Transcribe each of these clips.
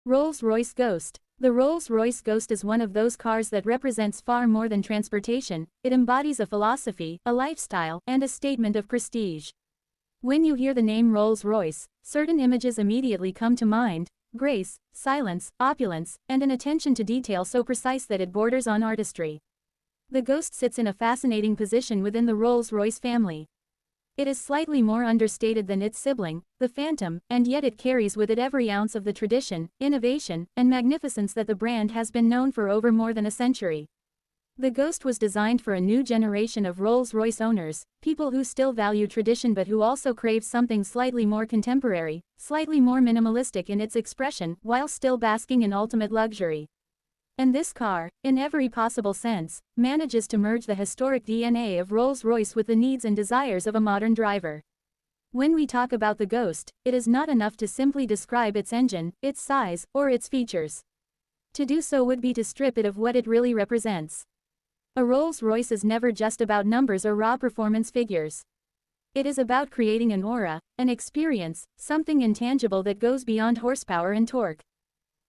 Rolls-Royce Ghost. The Rolls-Royce Ghost is one of those cars that represents far more than transportation. It embodies a philosophy, a lifestyle, and a statement of prestige. When you hear the name Rolls-Royce, certain images immediately come to mind: grace, silence, opulence, and an attention to detail so precise that it borders on artistry. The Ghost sits in a fascinating position within the Rolls-Royce family. It is slightly more understated than its sibling, the Phantom, and yet it carries with it every ounce of the tradition, innovation, and magnificence that the brand has been known for over more than a century. The Ghost was designed for a new generation of Rolls-Royce owners, people who still value tradition but who also crave something slightly more contemporary, slightly more minimalistic in its expression, while still basking in ultimate luxury. And this car, in every possible sense, manages to merge the historic DNA of Rolls-Royce with the needs and desires of a modern driver. When we talk about the Ghost, it is not enough to simply describe its engine, its size, or its features. To do so would be to strip it of what it really represents. A Rolls-Royce is never just about numbers or raw performance figures. It is about creating an aura, an experience, something intangible that goes beyond horsepower and torque.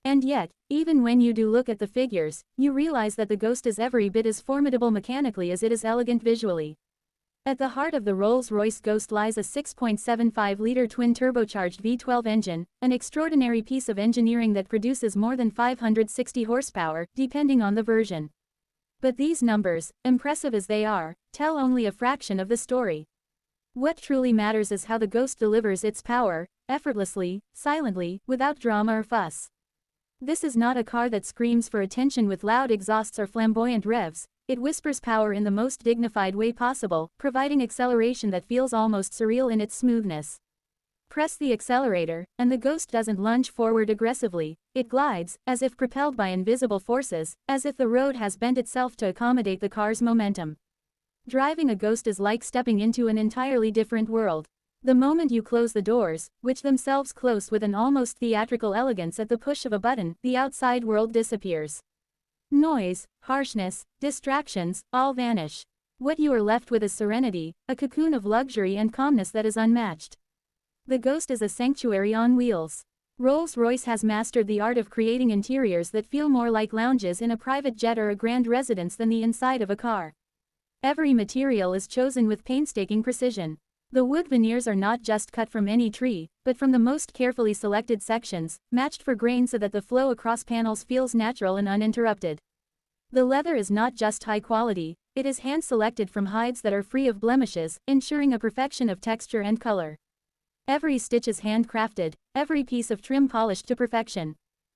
And yet, even when you do look at the figures, you realize that the Ghost is every bit as formidable mechanically as it is elegant visually. At the heart of the Rolls-Royce Ghost lies a 6.75-liter twin-turbocharged V12 engine, an extraordinary piece of engineering that produces more than 560 horsepower, depending on the version. But these numbers, impressive as they are, tell only a fraction of the story. What truly matters is how the Ghost delivers its power, effortlessly, silently, without drama or fuss. This is not a car that screams for attention with loud exhausts or flamboyant revs. It whispers power in the most dignified way possible, providing acceleration that feels almost surreal in its smoothness. Press the accelerator, and the Ghost doesn't lunge forward aggressively. It glides, as if propelled by invisible forces, as if the road has bent itself to accommodate the car's momentum. Driving a Ghost is like stepping into an entirely different world. The moment you close the doors, which themselves close with an almost theatrical elegance at the push of a button, the outside world disappears. Noise, harshness, distractions, all vanish. What you are left with is serenity, a cocoon of luxury and calmness that is unmatched. The Ghost is a sanctuary on wheels. Rolls-Royce has mastered the art of creating interiors that feel more like lounges in a private jet or a grand residence than the inside of a car. Every material is chosen with painstaking precision. The wood veneers are not just cut from any tree, but from the most carefully selected sections, matched for grain so that the flow across panels feels natural and uninterrupted. The leather is not just high quality, it is hand-selected from hides that are free of blemishes, ensuring a perfection of texture and color. Every stitch is handcrafted, every piece of trim polished to perfection.